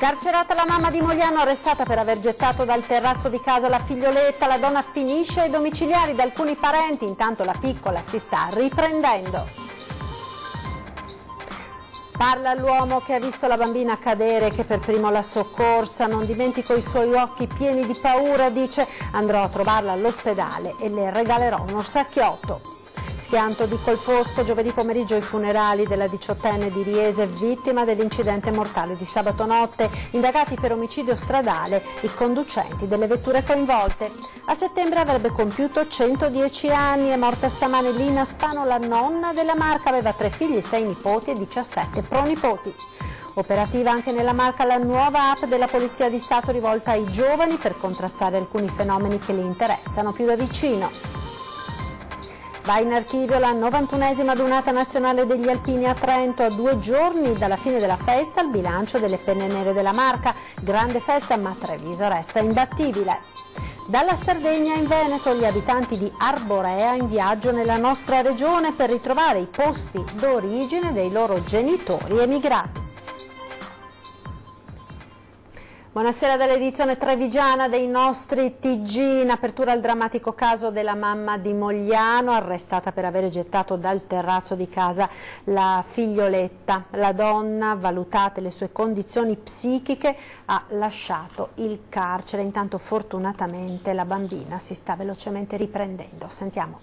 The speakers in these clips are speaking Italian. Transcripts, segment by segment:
Scarcerata la mamma di Mogliano, arrestata per aver gettato dal terrazzo di casa la figlioletta. La donna finisce ai domiciliari da alcuni parenti, intanto la piccola si sta riprendendo. Parla l'uomo che ha visto la bambina cadere, che per primo l'ha soccorsa. Non dimentico i suoi occhi pieni di paura, dice: andrò a trovarla all'ospedale e le regalerò un orsacchiotto. Schianto di Colfosco, giovedì pomeriggio i funerali della 18enne di Riese, vittima dell'incidente mortale di sabato notte. Indagati per omicidio stradale i conducenti delle vetture coinvolte. A settembre avrebbe compiuto 110 anni, è morta stamane Lina Spano, la nonna della Marca, aveva 3 figli, 6 nipoti e 17 pronipoti. Operativa anche nella Marca la nuova app della Polizia di Stato rivolta ai giovani per contrastare alcuni fenomeni che li interessano più da vicino. Va in archivio la 91esima adunata nazionale degli alpini a Trento. A 2 giorni dalla fine della festa il bilancio delle penne nere della Marca. Grande festa, ma Treviso resta imbattibile. Dalla Sardegna in Veneto gli abitanti di Arborea in viaggio nella nostra regione per ritrovare i posti d'origine dei loro genitori emigrati. Buonasera dall'edizione trevigiana dei nostri TG. In apertura al drammatico caso della mamma di Mogliano, arrestata per aver gettato dal terrazzo di casa la figlioletta. La donna, valutate le sue condizioni psichiche, ha lasciato il carcere. Intanto fortunatamente la bambina si sta velocemente riprendendo. Sentiamo.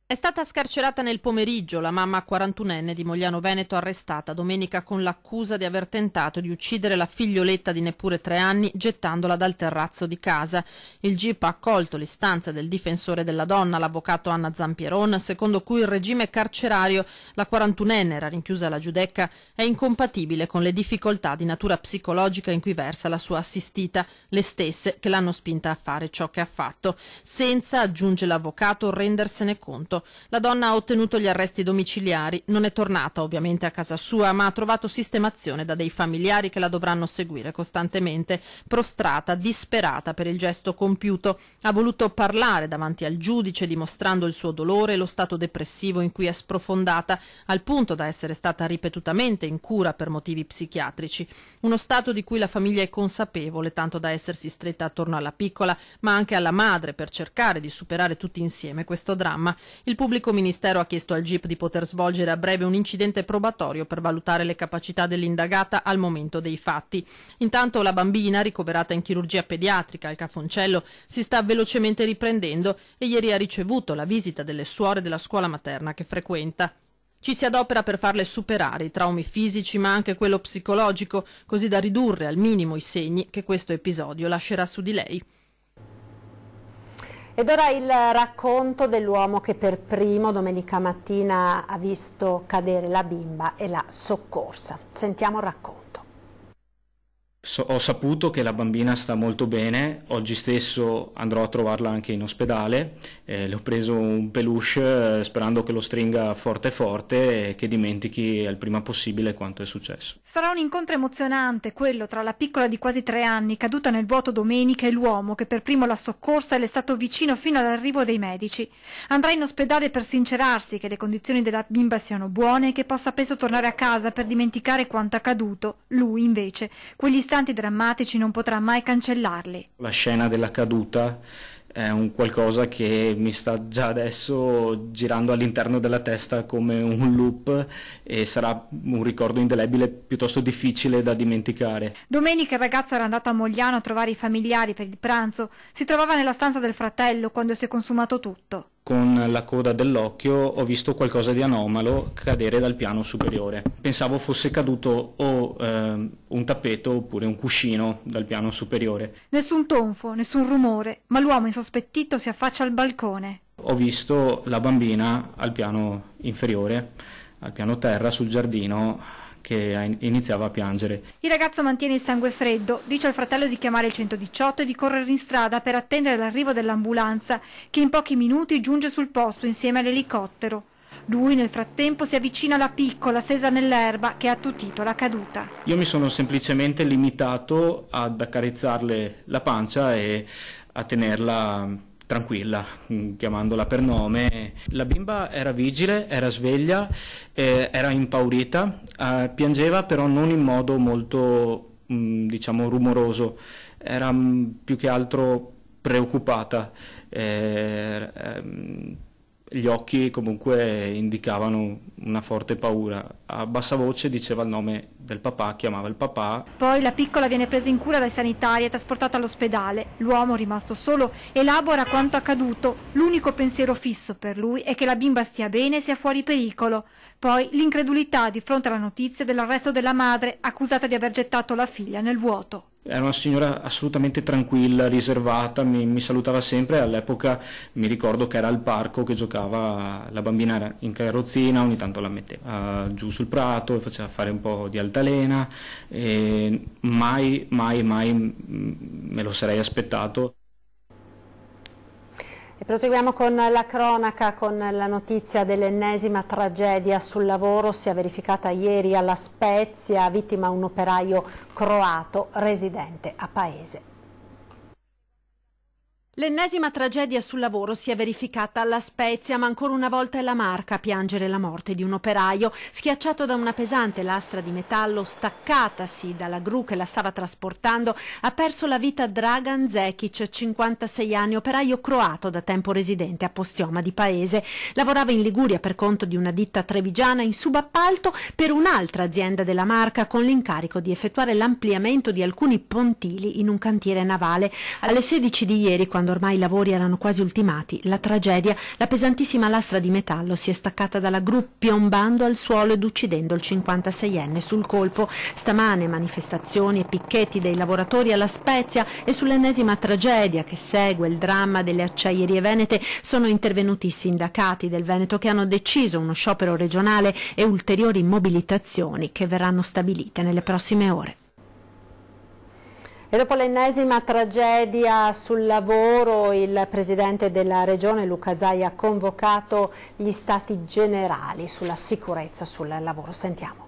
È stata scarcerata nel pomeriggio la mamma 41enne di Mogliano Veneto, arrestata domenica con l'accusa di aver tentato di uccidere la figlioletta di neppure 3 anni gettandola dal terrazzo di casa. Il GIP ha accolto l'istanza del difensore della donna, l'avvocato Anna Zampieron, secondo cui il regime carcerario, la 41enne era rinchiusa alla Giudecca, è incompatibile con le difficoltà di natura psicologica in cui versa la sua assistita, le stesse che l'hanno spinta a fare ciò che ha fatto, senza, aggiunge l'avvocato, rendersene conto. La donna ha ottenuto gli arresti domiciliari, non è tornata ovviamente a casa sua, ma ha trovato sistemazione da dei familiari che la dovranno seguire costantemente. Prostrata, disperata per il gesto compiuto, ha voluto parlare davanti al giudice dimostrando il suo dolore e lo stato depressivo in cui è sprofondata, al punto da essere stata ripetutamente in cura per motivi psichiatrici. Uno stato di cui la famiglia è consapevole, tanto da essersi stretta attorno alla piccola, ma anche alla madre, per cercare di superare tutti insieme questo dramma. Il pubblico ministero ha chiesto al GIP di poter svolgere a breve un incidente probatorio per valutare le capacità dell'indagata al momento dei fatti. Intanto la bambina, ricoverata in chirurgia pediatrica al Cafoncello, si sta velocemente riprendendo e ieri ha ricevuto la visita delle suore della scuola materna che frequenta. Ci si adopera per farle superare i traumi fisici ma anche quello psicologico, così da ridurre al minimo i segni che questo episodio lascerà su di lei. Ed ora il racconto dell'uomo che per primo domenica mattina ha visto cadere la bimba e l'ha soccorsa. Sentiamo il racconto. Ho saputo che la bambina sta molto bene, oggi stesso andrò a trovarla anche in ospedale, le ho preso un peluche sperando che lo stringa forte forte e che dimentichi il prima possibile quanto è successo. Sarà un incontro emozionante quello tra la piccola di quasi 3 anni caduta nel vuoto domenica e l'uomo che per primo l'ha soccorsa e le è stato vicino fino all'arrivo dei medici. Andrà in ospedale per sincerarsi che le condizioni della bimba siano buone e che possa presto tornare a casa per dimenticare quanto accaduto. Lui invece quegli istanti drammatici non potrà mai cancellarli. La scena della caduta è un qualcosa che mi sta già adesso girando all'interno della testa come un loop e sarà un ricordo indelebile piuttosto difficile da dimenticare. Domenica il ragazzo era andato a Mogliano a trovare i familiari per il pranzo. Si trovava nella stanza del fratello quando si è consumato tutto. Con la coda dell'occhio ho visto qualcosa di anomalo cadere dal piano superiore. Pensavo fosse caduto o un tappeto oppure un cuscino dal piano superiore. Nessun tonfo, nessun rumore, ma l'uomo insospettito si affaccia al balcone. Ho visto la bambina al piano inferiore, al piano terra, sul giardino, che iniziava a piangere. Il ragazzo mantiene il sangue freddo, dice al fratello di chiamare il 118 e di correre in strada per attendere l'arrivo dell'ambulanza, che in pochi minuti giunge sul posto insieme all'elicottero. Lui nel frattempo si avvicina alla piccola, sesa nell'erba, che ha attutito la caduta. Io mi sono semplicemente limitato ad accarezzarle la pancia e a tenerla tranquilla, chiamandola per nome. La bimba era vigile, era sveglia, era impaurita, piangeva però non in modo molto diciamo rumoroso, era più che altro preoccupata. Gli occhi comunque indicavano una forte paura. A bassa voce diceva il nome del papà, chiamava il papà. Poi la piccola viene presa in cura dai sanitari e trasportata all'ospedale. L'uomo, rimasto solo, elabora quanto accaduto. L'unico pensiero fisso per lui è che la bimba stia bene e sia fuori pericolo. Poi l'incredulità di fronte alla notizia dell'arresto della madre, accusata di aver gettato la figlia nel vuoto. Era una signora assolutamente tranquilla, riservata, mi salutava sempre. All'epoca mi ricordo che era al parco che giocava, la bambina era in carrozzina, ogni tanto la metteva giù sul prato, faceva fare un po' di altalena, e mai me lo sarei aspettato. E proseguiamo con la cronaca, con la notizia dell'ennesima tragedia sul lavoro. Si è verificata ieri alla Spezia, vittima un operaio croato residente a Paese. L'ennesima tragedia sul lavoro si è verificata alla Spezia, ma ancora una volta è la Marca a piangere la morte di un operaio. Schiacciato da una pesante lastra di metallo staccatasi dalla gru che la stava trasportando, ha perso la vita Dragan Zekic, 56 anni, operaio croato da tempo residente a Postioma di Paese. Lavorava in Liguria per conto di una ditta trevigiana in subappalto per un'altra azienda della Marca, con l'incarico di effettuare l'ampliamento di alcuni pontili in un cantiere navale. Alle 16 di ieri, quando ormai i lavori erano quasi ultimati, la tragedia, la pesantissima lastra di metallo si è staccata dalla gru, piombando al suolo ed uccidendo il 56enne sul colpo. Stamane manifestazioni e picchetti dei lavoratori alla Spezia, e sull'ennesima tragedia che segue il dramma delle acciaierie venete sono intervenuti i sindacati del Veneto, che hanno deciso uno sciopero regionale e ulteriori mobilitazioni che verranno stabilite nelle prossime ore. E dopo l'ennesima tragedia sul lavoro, il presidente della regione Luca Zaia ha convocato gli stati generali sulla sicurezza sul lavoro. Sentiamo.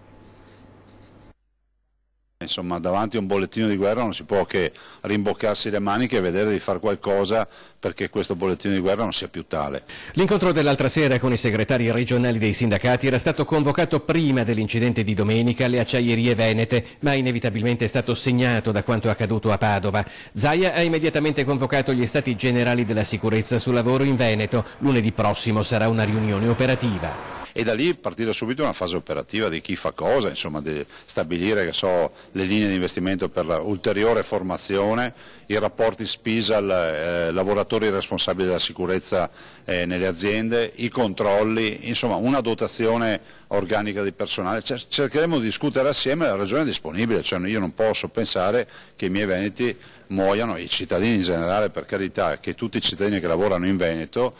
Insomma, davanti a un bollettino di guerra non si può che rimboccarsi le maniche e vedere di fare qualcosa perché questo bollettino di guerra non sia più tale. L'incontro dell'altra sera con i segretari regionali dei sindacati era stato convocato prima dell'incidente di domenica alle acciaierie venete, ma inevitabilmente è stato segnato da quanto accaduto a Padova. Zaia ha immediatamente convocato gli stati generali della sicurezza sul lavoro in Veneto. Lunedì prossimo sarà una riunione operativa. E da lì partire subito una fase operativa di chi fa cosa, insomma, di stabilire le linee di investimento per l'ulteriore formazione, i rapporti SPISAL, lavoratori responsabili della sicurezza nelle aziende, i controlli, insomma una dotazione organica di personale. Cercheremo di discutere assieme, la regione è disponibile, cioè io non posso pensare che i miei veneti muoiano, i cittadini in generale, per carità, che tutti i cittadini che lavorano in Veneto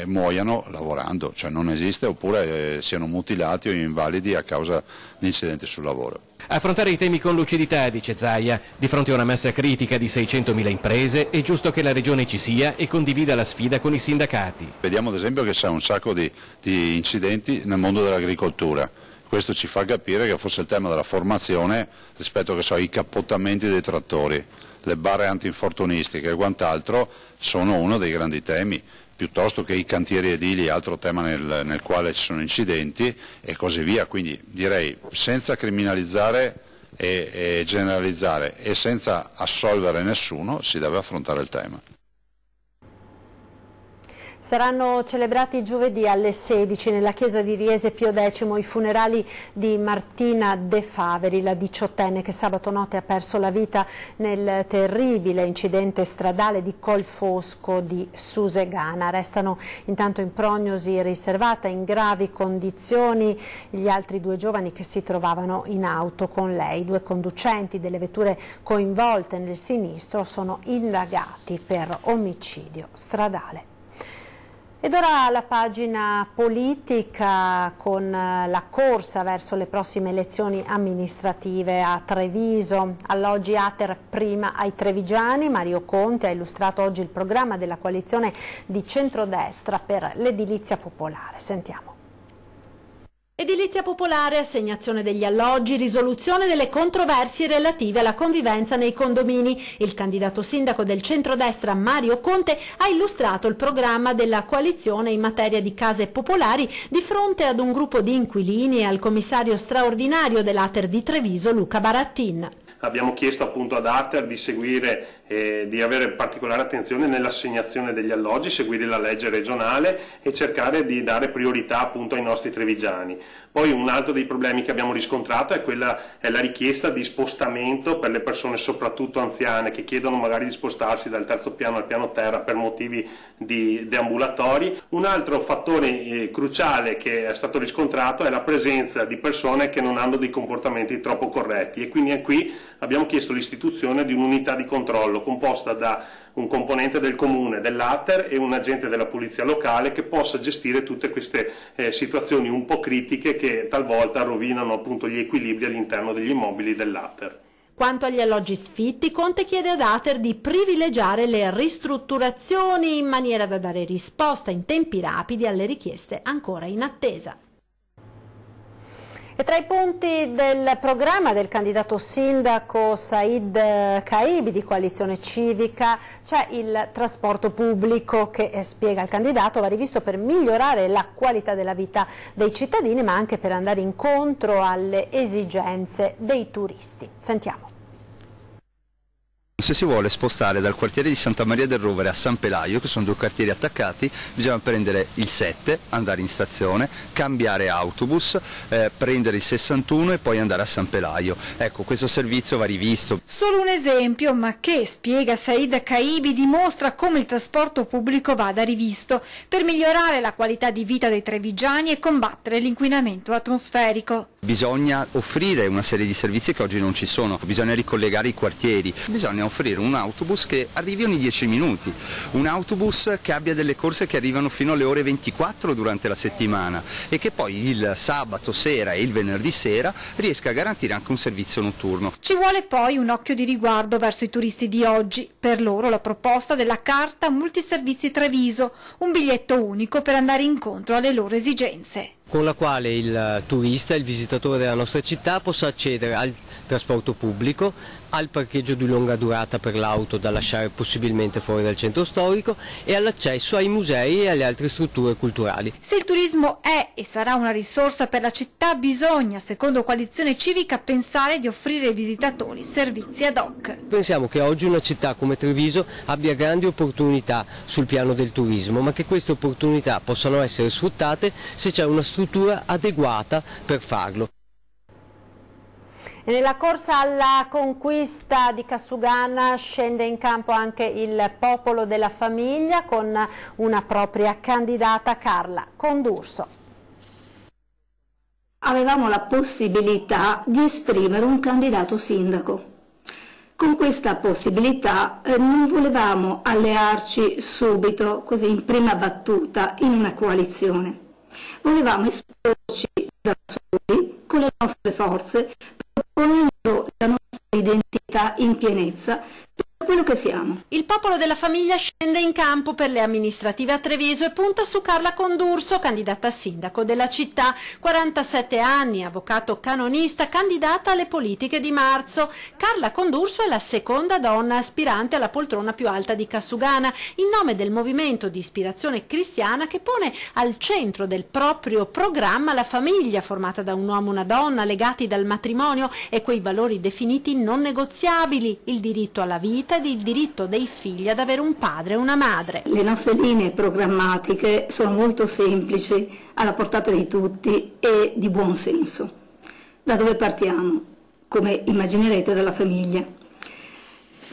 muoiano lavorando, cioè non esiste, oppure siano mutilati o invalidi a causa di incidenti sul lavoro. Affrontare i temi con lucidità, dice Zaia. Di fronte a una massa critica di 600.000 imprese è giusto che la regione ci sia e condivida la sfida con i sindacati. Vediamo ad esempio che c'è un sacco di incidenti nel mondo dell'agricoltura. Questo ci fa capire che forse il tema della formazione rispetto ai cappottamenti dei trattori, le barre antinfortunistiche e quant'altro sono uno dei grandi temi, piuttosto che i cantieri edili, altro tema nel quale ci sono incidenti e così via. Quindi direi senza criminalizzare e generalizzare e senza assolvere nessuno si deve affrontare il tema. Saranno celebrati giovedì alle 16 nella chiesa di Riese Pio X i funerali di Martina De Faveri, la 18enne che sabato notte ha perso la vita nel terribile incidente stradale di Colfosco di Susegana. Restano intanto in prognosi riservata, in gravi condizioni, gli altri due giovani che si trovavano in auto con lei. Due conducenti delle vetture coinvolte nel sinistro sono indagati per omicidio stradale. Ed ora la pagina politica con la corsa verso le prossime elezioni amministrative a Treviso. Alloggi Ater prima ai trevigiani. Mario Conte ha illustrato oggi il programma della coalizione di centrodestra per l'edilizia popolare. Sentiamo. Edilizia popolare, assegnazione degli alloggi, risoluzione delle controversie relative alla convivenza nei condomini. Il candidato sindaco del centrodestra Mario Conte ha illustrato il programma della coalizione in materia di case popolari di fronte ad un gruppo di inquilini e al commissario straordinario dell'Ater di Treviso Luca Barattin. Abbiamo chiesto appunto ad Ater di seguire di avere particolare attenzione nell'assegnazione degli alloggi, seguire la legge regionale e cercare di dare priorità appunto ai nostri trevigiani. Poi un altro dei problemi che abbiamo riscontrato è la richiesta di spostamento per le persone soprattutto anziane che chiedono magari di spostarsi dal terzo piano al piano terra per motivi deambulatori. Un altro fattore cruciale che è stato riscontrato è la presenza di persone che non hanno dei comportamenti troppo corretti e quindi qui abbiamo chiesto l'istituzione di un'unità di controllo composta da un componente del comune, dell'Ater e un agente della polizia locale che possa gestire tutte queste situazioni un po' critiche che talvolta rovinano appunto gli equilibri all'interno degli immobili dell'Ater. Quanto agli alloggi sfitti, Conte chiede ad Ater di privilegiare le ristrutturazioni in maniera da dare risposta in tempi rapidi alle richieste ancora in attesa. E tra i punti del programma del candidato sindaco Said Caibi di Coalizione Civica c'è il trasporto pubblico che, spiega il candidato, va rivisto per migliorare la qualità della vita dei cittadini ma anche per andare incontro alle esigenze dei turisti. Sentiamo. Se si vuole spostare dal quartiere di Santa Maria del Rovere a San Pelaio, che sono due quartieri attaccati, bisogna prendere il 7, andare in stazione, cambiare autobus, prendere il 61 e poi andare a San Pelaio. Ecco, questo servizio va rivisto. Solo un esempio, ma che, spiega Said Caibi, dimostra come il trasporto pubblico vada rivisto per migliorare la qualità di vita dei trevigiani e combattere l'inquinamento atmosferico. Bisogna offrire una serie di servizi che oggi non ci sono, bisogna ricollegare i quartieri, bisogna offrire un autobus che arrivi ogni 10 minuti, un autobus che abbia delle corse che arrivano fino alle ore 24 durante la settimana e che poi il sabato sera e il venerdì sera riesca a garantire anche un servizio notturno. Ci vuole poi un occhio di riguardo verso i turisti di oggi. Per loro la proposta della carta Multiservizi Treviso, un biglietto unico per andare incontro alle loro esigenze, con la quale il turista, il visitatore della nostra città possa accedere al trasporto pubblico, al parcheggio di lunga durata per l'auto da lasciare possibilmente fuori dal centro storico e all'accesso ai musei e alle altre strutture culturali. Se il turismo è e sarà una risorsa per la città, bisogna, secondo Coalizione Civica, pensare di offrire ai visitatori servizi ad hoc. Pensiamo che oggi una città come Treviso abbia grandi opportunità sul piano del turismo, ma che queste opportunità possano essere sfruttate se c'è una struttura adeguata per farlo. E nella corsa alla conquista di Cassugana scende in campo anche il Popolo della Famiglia con una propria candidata, Carla Condurso. Avevamo la possibilità di esprimere un candidato sindaco. Con questa possibilità non volevamo allearci subito, così in prima battuta, in una coalizione. Volevamo esporci da soli, con le nostre forze, proponendo la nostra identità in pienezza per quello che siamo. Il Popolo della Famiglia scende in campo per le amministrative a Treviso e punta su Carla Condurso, candidata a sindaco della città, 47 anni, avvocato canonista, candidata alle politiche di marzo. Carla Condurso è la seconda donna aspirante alla poltrona più alta di Cassugana, in nome del movimento di ispirazione cristiana che pone al centro del proprio programma la famiglia formata da un uomo e una donna legati dal matrimonio e quei valori definiti non negoziabili, il diritto alla vita ed il diritto dei figli ad avere un padre e una madre. Le nostre linee programmatiche sono molto semplici, alla portata di tutti e di buon senso. Da dove partiamo? Come immaginerete, dalla famiglia.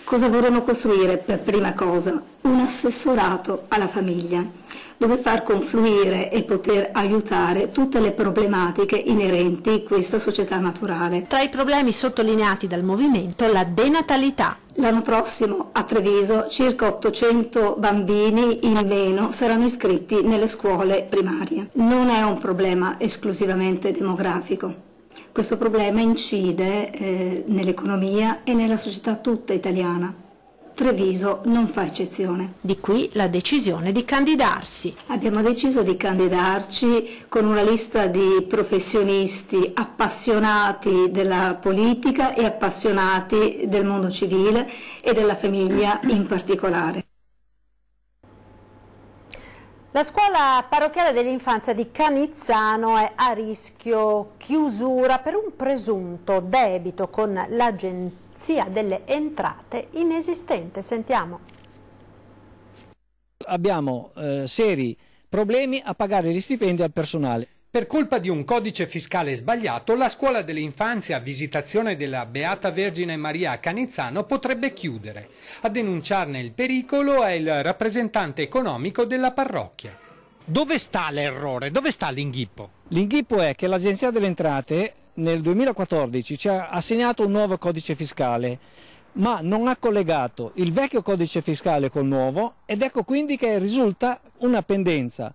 Cosa vorremmo costruire per prima cosa? Un assessorato alla famiglia, dove far confluire e poter aiutare tutte le problematiche inerenti a questa società naturale. Tra i problemi sottolineati dal movimento, la denatalità. L'anno prossimo a Treviso circa 800 bambini in meno saranno iscritti nelle scuole primarie. Non è un problema esclusivamente demografico. Questo problema incide nell'economia e nella società tutta italiana. Treviso non fa eccezione. Di qui la decisione di candidarsi. Abbiamo deciso di candidarci con una lista di professionisti appassionati della politica e appassionati del mondo civile e della famiglia in particolare. La scuola parrocchiale dell'infanzia di Canizzano è a rischio chiusura per un presunto debito con l'Agenzia delle Entrate inesistente. Sentiamo. Abbiamo seri problemi a pagare gli stipendi al personale. Per colpa di un codice fiscale sbagliato, la scuola dell'infanzia a Visitazione della Beata Vergine Maria a Canizzano potrebbe chiudere. A denunciarne il pericolo è il rappresentante economico della parrocchia. Dove sta l'errore? Dove sta l'inghippo? L'inghippo è che l'Agenzia delle Entrate nel 2014 ci ha assegnato un nuovo codice fiscale, ma non ha collegato il vecchio codice fiscale col nuovo, ed ecco quindi che risulta una pendenza.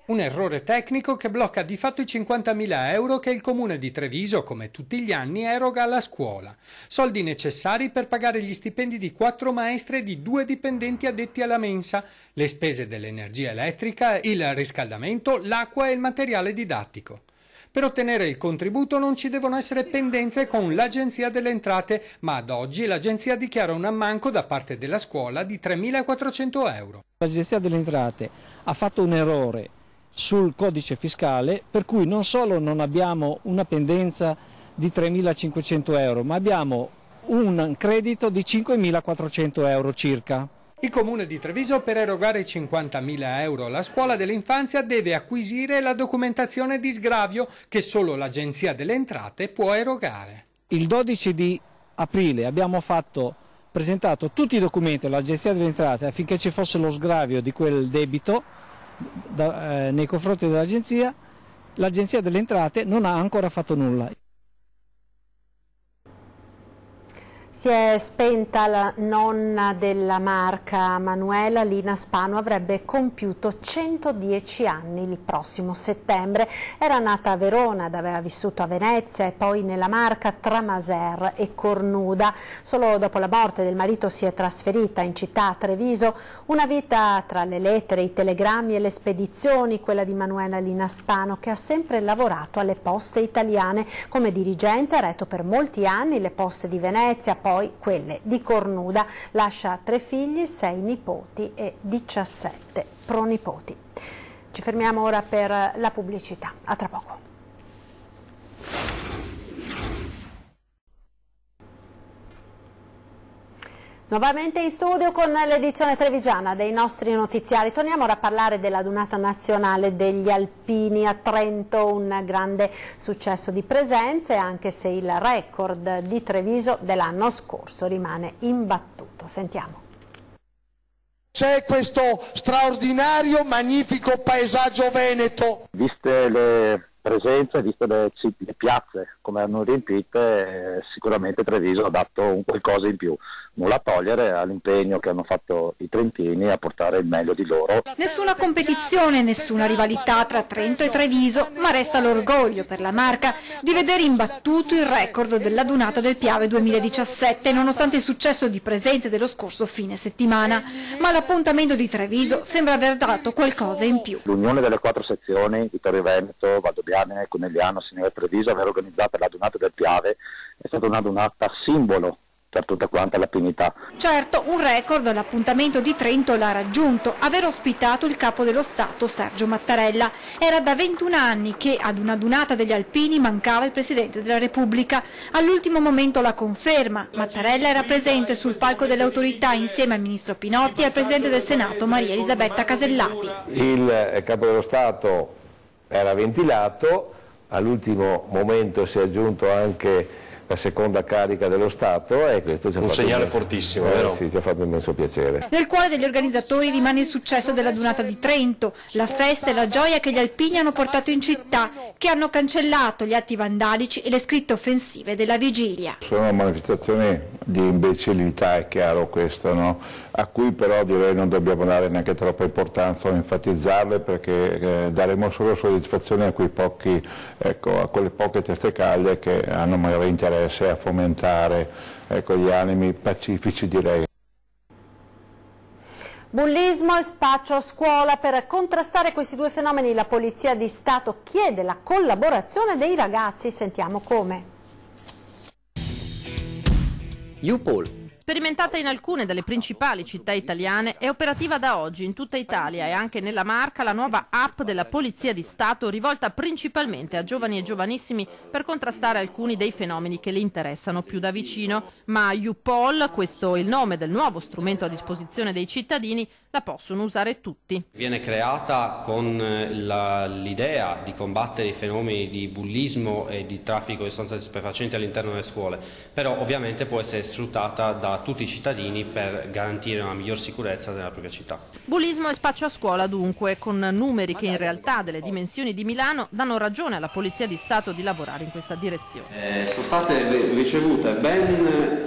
Un errore tecnico che blocca di fatto i 50.000 euro che il comune di Treviso, come tutti gli anni, eroga alla scuola. Soldi necessari per pagare gli stipendi di 4 maestre e di 2 dipendenti addetti alla mensa, le spese dell'energia elettrica, il riscaldamento, l'acqua e il materiale didattico. Per ottenere il contributo non ci devono essere pendenze con l'Agenzia delle Entrate, ma ad oggi l'Agenzia dichiara un ammanco da parte della scuola di 3.400 euro. L'Agenzia delle Entrate ha fatto un errore sul codice fiscale, per cui non solo non abbiamo una pendenza di 3.500 euro, ma abbiamo un credito di 5.400 euro circa. Il comune di Treviso, per erogare i 50.000 euro alla scuola dell'infanzia, deve acquisire la documentazione di sgravio che solo l'Agenzia delle Entrate può erogare. Il 12 di aprile abbiamo presentato tutti i documenti all'Agenzia delle Entrate affinché ci fosse lo sgravio di quel debito nei confronti dell'Agenzia. L'Agenzia delle Entrate non ha ancora fatto nulla. Si è spenta la nonna della Marca, Manuela Lina Spano, avrebbe compiuto 110 anni il prossimo settembre. Era nata a Verona, aveva vissuto a Venezia e poi nella Marca tra Maser e Cornuda. Solo dopo la morte del marito si è trasferita in città a Treviso. Una vita tra le lettere, i telegrammi e le spedizioni, quella di Manuela Lina Spano, che ha sempre lavorato alle poste italiane. Come dirigente ha retto per molti anni le poste di Venezia, poi quelle di Cornuda. Lascia 3 figli, 6 nipoti e 17 pronipoti. Ci fermiamo ora per la pubblicità. A tra poco. Nuovamente in studio con l'edizione trevigiana dei nostri notiziari. Torniamo ora a parlare della Donata Nazionale degli Alpini a Trento, un grande successo di presenze, anche se il record di Treviso dell'anno scorso rimane imbattuto. Sentiamo. C'è questo straordinario, magnifico paesaggio veneto. Viste le presenze, viste le piazze come hanno riempite, sicuramente Treviso ha dato un qualcosa in più. Nulla a togliere all'impegno che hanno fatto i trentini a portare il meglio di loro. Nessuna competizione, nessuna rivalità tra Trento e Treviso, ma resta l'orgoglio per la Marca di vedere imbattuto il record della Dunata del Piave 2017, nonostante il successo di presenze dello scorso fine settimana. Ma l'appuntamento di Treviso sembra aver dato qualcosa in più. L'unione delle 4 sezioni, Vittorio Veneto, Valdobbiadene, Conegliano, Sinera e Treviso, aver organizzato la Dunata del Piave è stata una Dunata simbolo per tutta quanta l'alpinità. Certo, un record l'appuntamento di Trento l'ha raggiunto, aver ospitato il capo dello Stato Sergio Mattarella. Era da 21 anni che ad una Dunata degli Alpini mancava il Presidente della Repubblica. All'ultimo momento la conferma. Mattarella era presente sul palco delle autorità insieme al Ministro Pinotti e al Presidente del Senato Maria Elisabetta Casellati. Il capo dello Stato era ventilato, all'ultimo momento si è aggiunto anche la seconda carica dello Stato e questo ci ha fatto un segnale fortissimo, vero? Sì, ci ha fatto immenso piacere. Nel cuore degli organizzatori rimane il successo della Dunata di Trento, la festa e la gioia che gli alpini hanno portato in città, che hanno cancellato gli atti vandalici e le scritte offensive della vigilia. Sono manifestazioni di imbecillità, è chiaro questo, no? A cui però direi non dobbiamo dare neanche troppa importanza o enfatizzarle, perché daremo solo soddisfazione a quei pochi, ecco, a quelle poche teste calde che hanno magari interesse a fomentare, ecco, gli animi pacifici, direi. Bullismo e spaccio a scuola. Per contrastare questi due fenomeni la Polizia di Stato chiede la collaborazione dei ragazzi. Sentiamo come. YouPol. Sperimentata in alcune delle principali città italiane, è operativa da oggi in tutta Italia e anche nella Marca la nuova app della Polizia di Stato rivolta principalmente a giovani e giovanissimi per contrastare alcuni dei fenomeni che li interessano più da vicino. Ma YouPol, questo è il nome del nuovo strumento a disposizione dei cittadini, la possono usare tutti. Viene creata con l'idea di combattere i fenomeni di bullismo e di traffico di sostanze stupefacenti all'interno delle scuole, però ovviamente può essere sfruttata da tutti i cittadini per garantire una miglior sicurezza della propria città. Bullismo e spaccio a scuola dunque, con numeri che in realtà delle dimensioni di Milano danno ragione alla Polizia di Stato di lavorare in questa direzione. Sono state ricevute ben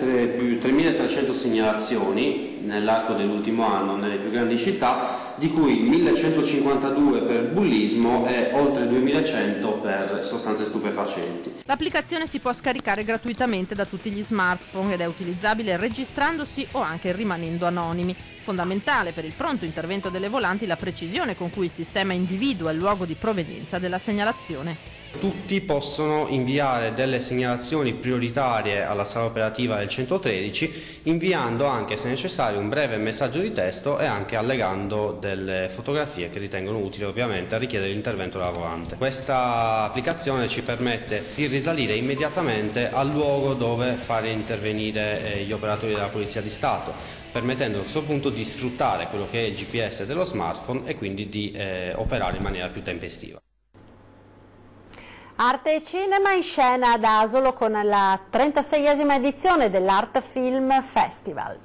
3.300 segnalazioni nell'arco dell'ultimo anno nelle più grandi città, di cui 1.152 per bullismo e oltre 2.100 per sostanze stupefacenti. L'applicazione si può scaricare gratuitamente da tutti gli smartphone ed è utilizzabile registrandosi o anche rimanendo anonimi. Fondamentale per il pronto intervento delle volanti la precisione con cui il sistema individua il luogo di provenienza della segnalazione. Tutti possono inviare delle segnalazioni prioritarie alla sala operativa del 113, inviando anche, se necessario, un breve messaggio di testo e anche allegando delle fotografie che ritengono utili ovviamente a richiedere l'intervento della volante. Questa applicazione ci permette di risalire immediatamente al luogo dove fare intervenire gli operatori della Polizia di Stato, permettendo a questo punto di sfruttare quello che è il GPS dello smartphone e quindi di operare in maniera più tempestiva. Arte e cinema in scena ad Asolo con la 36esima edizione dell'Art Film Festival.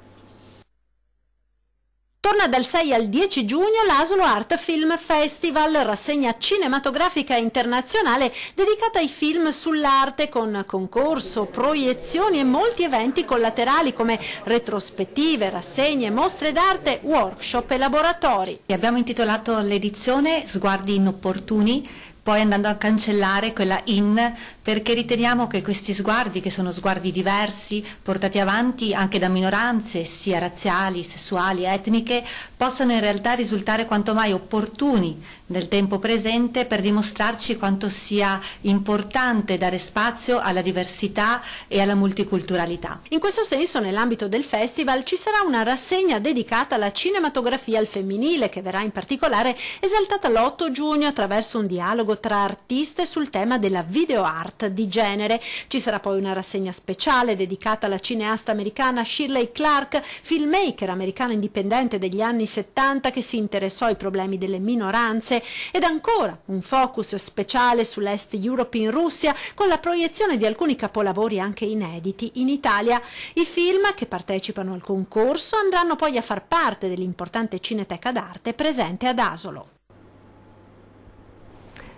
Torna dal 6 al 10 giugno l'Asolo Art Film Festival, rassegna cinematografica internazionale dedicata ai film sull'arte con concorso, proiezioni e molti eventi collaterali come retrospettive, rassegne, mostre d'arte, workshop e laboratori. Abbiamo intitolato l'edizione Sguardi inopportuni, poi andando a cancellare quella in, perché riteniamo che questi sguardi, che sono sguardi diversi, portati avanti anche da minoranze, sia razziali, sessuali, etniche, possano in realtà risultare quanto mai opportuni nel tempo presente per dimostrarci quanto sia importante dare spazio alla diversità e alla multiculturalità. In questo senso, nell'ambito del festival ci sarà una rassegna dedicata alla cinematografia al femminile, che verrà in particolare esaltata l'8 giugno attraverso un dialogo tra artiste sul tema della video art di genere. Ci sarà poi una rassegna speciale dedicata alla cineasta americana Shirley Clark, filmmaker americana indipendente degli anni 70 che si interessò ai problemi delle minoranze, ed ancora un focus speciale sull'Est Europe in Russia con la proiezione di alcuni capolavori anche inediti in Italia. I film che partecipano al concorso andranno poi a far parte dell'importante cineteca d'arte presente ad Asolo.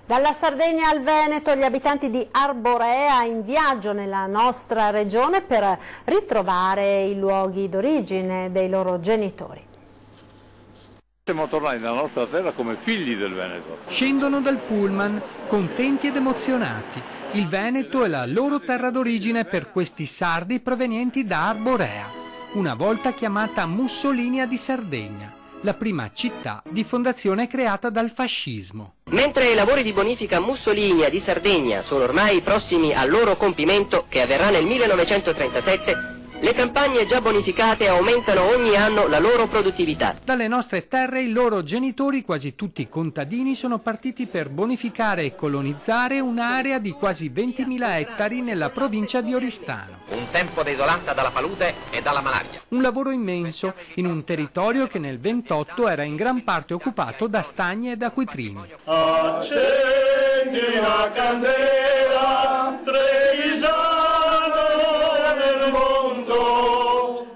Dalla Sardegna al Veneto, gli abitanti di Arborea in viaggio nella nostra regione per ritrovare i luoghi d'origine dei loro genitori. Siamo tornati nella nostra terra come figli del Veneto. Scendono dal pullman, contenti ed emozionati. Il Veneto è la loro terra d'origine per questi sardi provenienti da Arborea, una volta chiamata Mussolinia di Sardegna, la prima città di fondazione creata dal fascismo. Mentre i lavori di bonifica Mussolinia di Sardegna sono ormai prossimi al loro compimento, che avverrà nel 1937, le campagne già bonificate aumentano ogni anno la loro produttività. Dalle nostre terre i loro genitori, quasi tutti contadini, sono partiti per bonificare e colonizzare un'area di quasi 20.000 ettari nella provincia di Oristano. Un tempo desolata dalla palude e dalla malaria. Un lavoro immenso in un territorio che nel 28 era in gran parte occupato da stagni ed acquitrini. Accendi la candela, Trevisano nel mondo.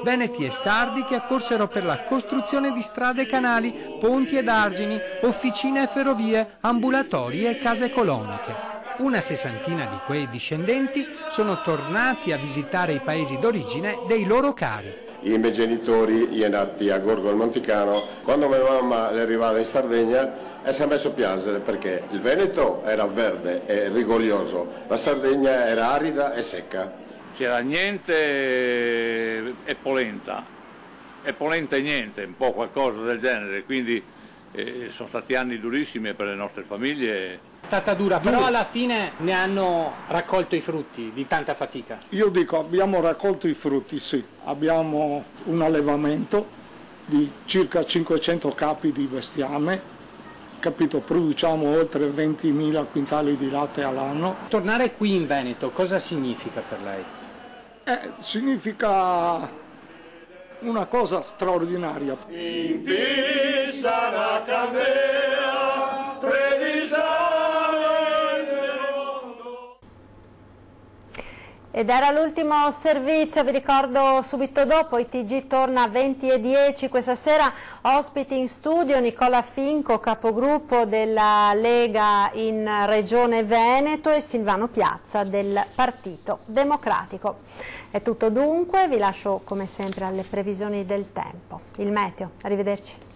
Veneti e sardi che accorsero per la costruzione di strade e canali, ponti ed argini, officine e ferrovie, ambulatori e case coloniche. Una sessantina di quei discendenti sono tornati a visitare i paesi d'origine dei loro cari. I miei genitori sono nati a Gorgo al Monticano. Quando mia mamma è arrivata in Sardegna si è messo a piangere perché il Veneto era verde e rigoglioso, la Sardegna era arida e secca. C'era niente e polenta, e polenta e niente, un po' qualcosa del genere, quindi sono stati anni durissimi per le nostre famiglie. È stata dura, però alla fine ne hanno raccolto i frutti di tanta fatica. Io dico, abbiamo raccolto i frutti, sì. Abbiamo un allevamento di circa 500 capi di bestiame, capito? Produciamo oltre 20.000 quintali di latte all'anno. Tornare qui in Veneto cosa significa per lei? Significa una cosa straordinaria. In Pisa la candela, Ed era l'ultimo servizio, vi ricordo subito dopo, il TG torna a 20:10, questa sera ospiti in studio Nicola Finco, capogruppo della Lega in Regione Veneto, e Silvano Piazza del Partito Democratico. È tutto dunque, vi lascio come sempre alle previsioni del tempo. Il meteo, arrivederci.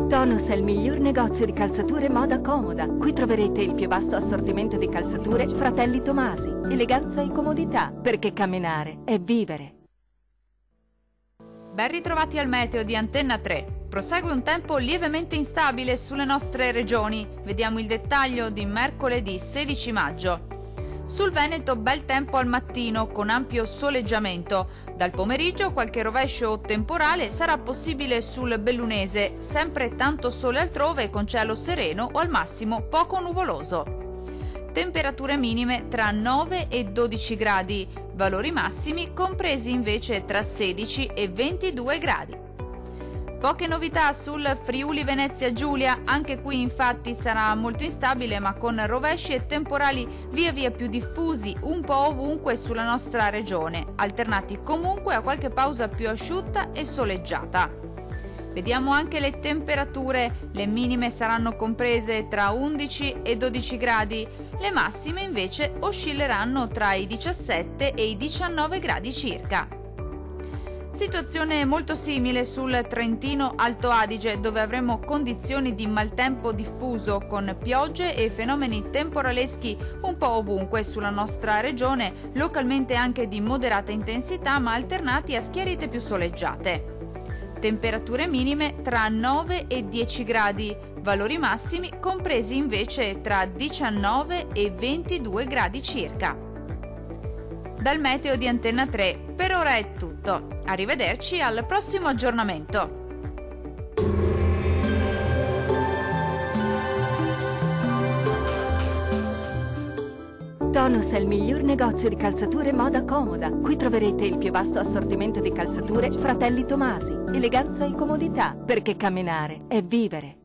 Tonus è il miglior negozio di calzature moda comoda. Qui troverete il più vasto assortimento di calzature Fratelli Tomasi. Eleganza e comodità, perché camminare è vivere. Ben ritrovati al meteo di Antenna 3. Prosegue un tempo lievemente instabile sulle nostre regioni. Vediamo il dettaglio di mercoledì 16 maggio. Sul Veneto bel tempo al mattino con ampio soleggiamento. Dal pomeriggio qualche rovescio o temporale sarà possibile sul Bellunese, sempre tanto sole altrove con cielo sereno o al massimo poco nuvoloso. Temperature minime tra 9 e 12 gradi, valori massimi compresi invece tra 16 e 22 gradi. Poche novità sul Friuli Venezia Giulia, anche qui infatti sarà molto instabile ma con rovesci e temporali via via più diffusi un po' ovunque sulla nostra regione, alternati comunque a qualche pausa più asciutta e soleggiata. Vediamo anche le temperature, le minime saranno comprese tra 11 e 12 gradi, le massime invece oscilleranno tra i 17 e i 19 gradi circa. Situazione molto simile sul Trentino Alto Adige, dove avremo condizioni di maltempo diffuso con piogge e fenomeni temporaleschi un po' ovunque sulla nostra regione, localmente anche di moderata intensità ma alternati a schiarite più soleggiate. Temperature minime tra 9 e 10 gradi, valori massimi compresi invece tra 19 e 22 gradi circa. Dal meteo di Antenna 3 per ora è tutto. Arrivederci al prossimo aggiornamento. Tonus è il miglior negozio di calzature moda comoda. Qui troverete il più vasto assortimento di calzature Fratelli Tomasi. Eleganza e comodità, perché camminare è vivere.